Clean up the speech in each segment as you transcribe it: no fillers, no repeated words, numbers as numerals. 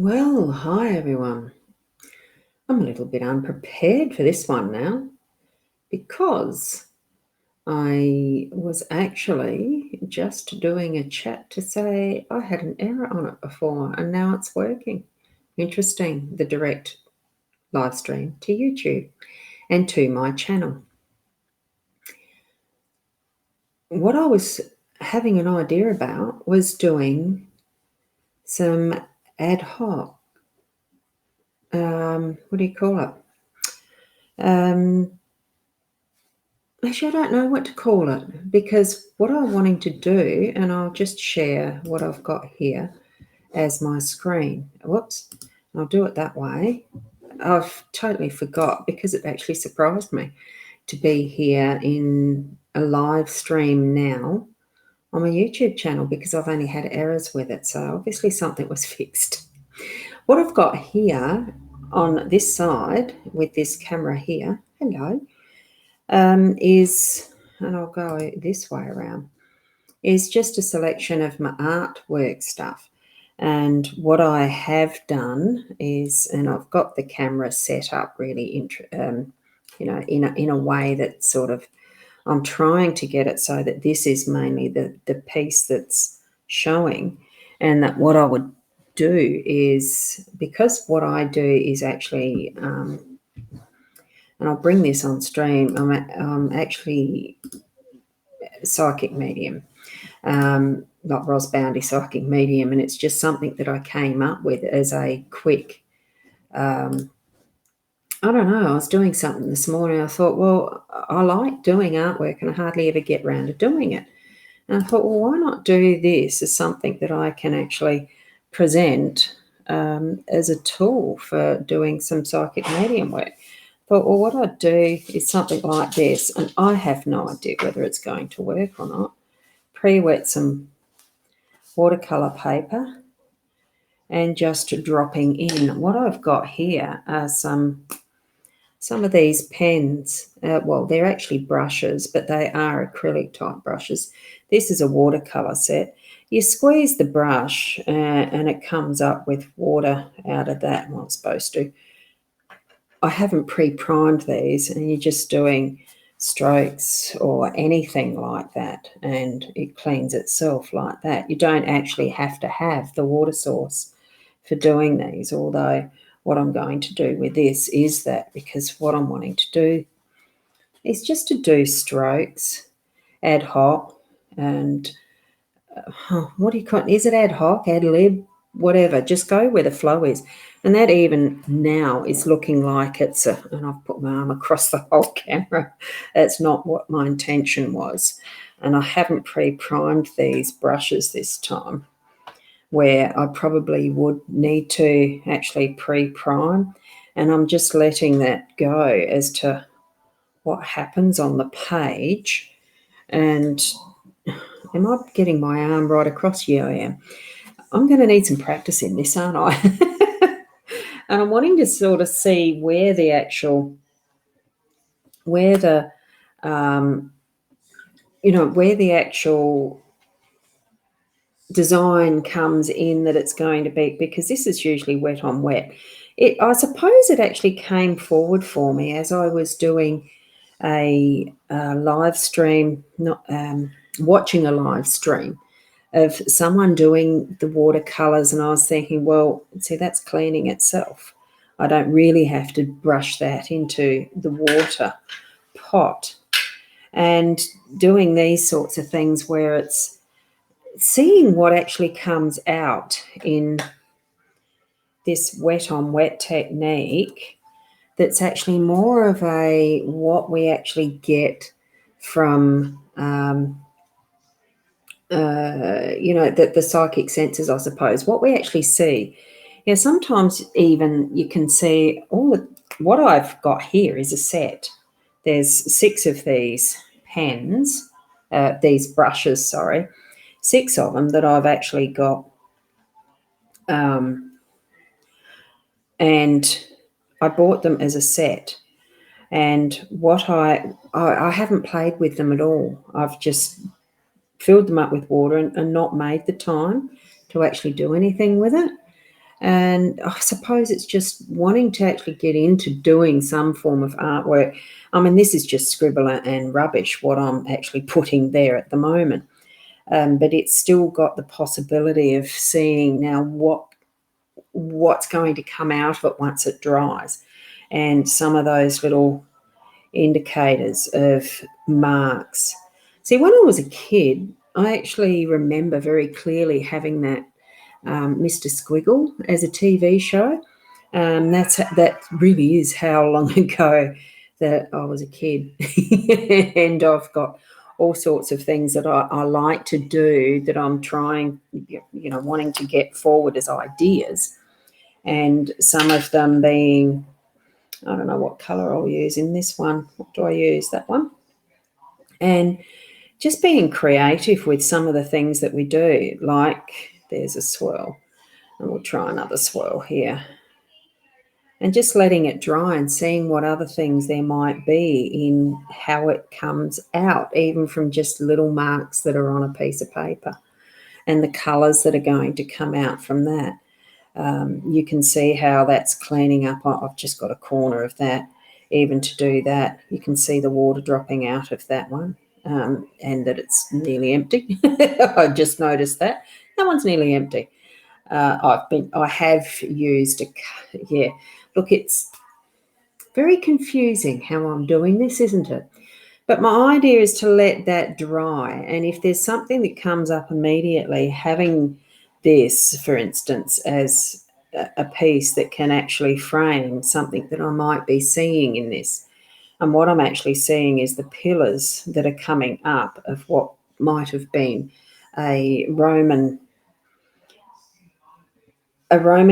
Well, hi everyone. I'm a little bit unprepared for this one now because I was actually just doing a chat to say I had an error on it before and now it's working. Interesting, the direct live stream to YouTube and to my channel. What I was having an idea about was doing some ad hoc, what do you call it? Actually, I don't know what to call it because what I'm wanting to do, and I'll just share what I've got here as my screen. Whoops, I'll do it that way. I've totally forgot because it actually surprised me to be here in a live stream now on my YouTube channel because I've only had errors with it. So obviously something was fixed. What I've got here on this side with this camera here, hello, is, and I'll go this way around, is just a selection of my artwork stuff. And what I have done is, and I've got the camera set up really, in a way that sort of, I'm trying to get it so that this is mainly the piece that's showing, and that what I would do is, because what I do is actually, and I'll bring this on stream, I'm actually psychic medium, not Ros Bounty psychic medium, and it's just something that I came up with as a quick, I don't know, I was doing something this morning. I thought, well, I like doing artwork and I hardly ever get around to doing it. And I thought, well, why not do this as something that I can actually present as a tool for doing some psychic medium work. Thought, well, what I'd do is something like this, and I have no idea whether it's going to work or not. Pre-wet some watercolor paper and just dropping in. What I've got here are some of these pens. Well, they're actually brushes, but they are acrylic type brushes. This is a watercolor set. You squeeze the brush and it comes up with water out of that. Well, it's supposed to. I haven't pre-primed these, and you're just doing strokes or anything like that, and it cleans itself like that. You don't actually have to have the water source for doing these, although what I'm going to do with this is that, because what I'm wanting to do is just to do strokes ad hoc, and what do you call it? Is it ad hoc, ad lib, whatever? Just go where the flow is. And that even now is looking like it's a, and I've put my arm across the whole camera. That's not what my intention was. And I haven't pre-primed these brushes this time, where I probably would need to actually pre-prime. And I'm just letting that go as to what happens on the page. And am I getting my arm right across? Yeah, I am. I'm going to need some practice in this, aren't I? And I'm wanting to sort of see where the actual, where the design comes in, that it's going to be, because this is usually wet on wet. I suppose it actually came forward for me as I was doing a live stream, not watching a live stream of someone doing the watercolors, and I was thinking, well, see, that's cleaning itself. I don't really have to brush that into the water pot. And doing these sorts of things where it's seeing what actually comes out in this wet on wet technique, that's actually more of a what we actually get from the psychic senses, I suppose, what we actually see. Yeah, sometimes even you can see what I've got here is a set. There's 6 of these pens, these brushes, sorry, 6 of them that I've actually got. And I bought them as a set. And what I haven't played with them at all. I've just filled them up with water and not made the time to actually do anything with it. And I suppose it's just wanting to actually get into doing some form of artwork. I mean, this is just scribble and rubbish, what I'm actually putting there at the moment. But it's still got the possibility of seeing now what's going to come out of it once it dries. And some of those little indicators of marks. See, when I was a kid, I actually remember very clearly having that Mr. Squiggle as a TV show. That really is how long ago that I was a kid. And I've got all sorts of things that I like to do that I'm trying, wanting to get forward as ideas. And some of them being, I don't know what colour I'll use in this one. What do I use? That one. And just being creative with some of the things that we do, like there's a swirl. And we'll try another swirl here. And just letting it dry and seeing what other things there might be in how it comes out, even from just little marks that are on a piece of paper and the colours that are going to come out from that. You can see how that's cleaning up. I've just got a corner of that. Even to do that, you can see the water dropping out of that one, and that it's nearly empty. I just noticed that. That one's nearly empty. I have used yeah. Look, it's very confusing how I'm doing this, isn't it? But my idea is to let that dry. And if there's something that comes up immediately, having this, for instance, as a piece that can actually frame something that I might be seeing in this. And what I'm actually seeing is the pillars that are coming up of what might have been a Roman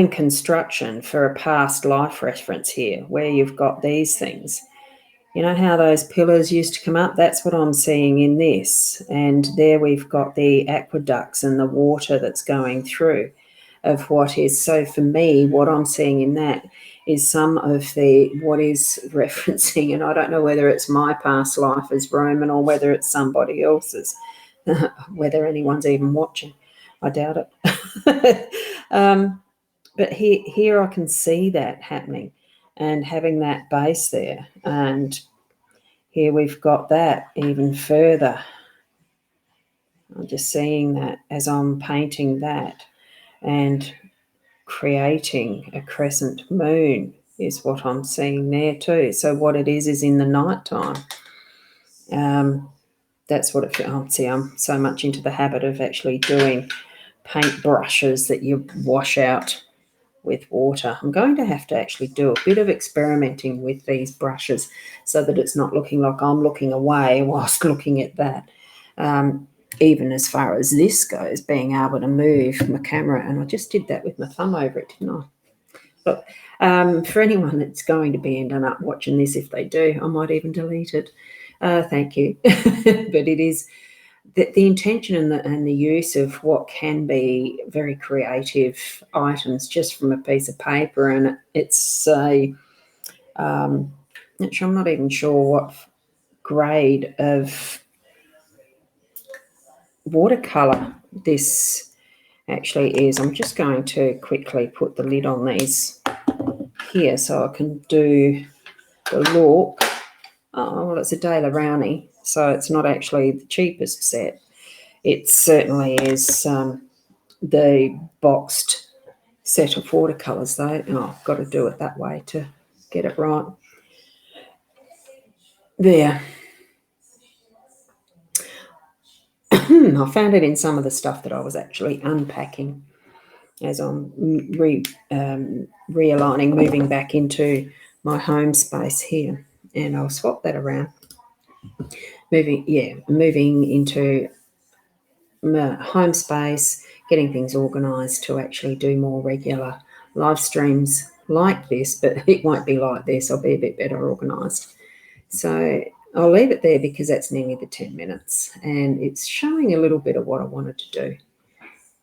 construction for a past life reference here, where you've got these things. You know how those pillars used to come up? That's what I'm seeing in this. And there we've got the aqueducts and the water that's going through of what is. So for me, what I'm seeing in that is some of what is referencing, and I don't know whether it's my past life as Roman or whether it's somebody else's, whether anyone's even watching. I doubt it. But here I can see that happening and having that base there. And here we've got that even further. I'm just seeing that as I'm painting that and creating a crescent moon is what I'm seeing there too. So what it is in the nighttime. That's what it feels. See, I'm so much into the habit of actually doing paint brushes that you wash out with water. I'm going to have to actually do a bit of experimenting with these brushes so that it's not looking like I'm looking away whilst looking at that. Even as far as this goes, being able to move my camera, and I just did that with my thumb over it, didn't I? Look, for anyone that's going to be ending up watching this, if they do, I might even delete it. Thank you. But it is the intention and the use of what can be very creative items just from a piece of paper, and it's I'm not even sure what grade of watercolor this actually is. I'm just going to quickly put the lid on these here so I can do the look. Oh, well, it's a De La Rowney, so it's not actually the cheapest set. It certainly is the boxed set of watercolours, though. Oh, I've got to do it that way to get it right. There. I found it in some of the stuff that I was actually unpacking as I'm realigning, moving back into my home space here. And I'll swap that around. Moving into my home space, getting things organised to actually do more regular live streams like this, but it won't be like this. I'll be a bit better organised. So I'll leave it there because that's nearly the 10 minutes and it's showing a little bit of what I wanted to do.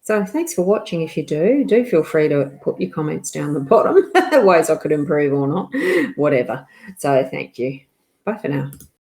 So thanks for watching. If you do feel free to put your comments down the bottom, ways I could improve or not, whatever. So thank you. Bye for now.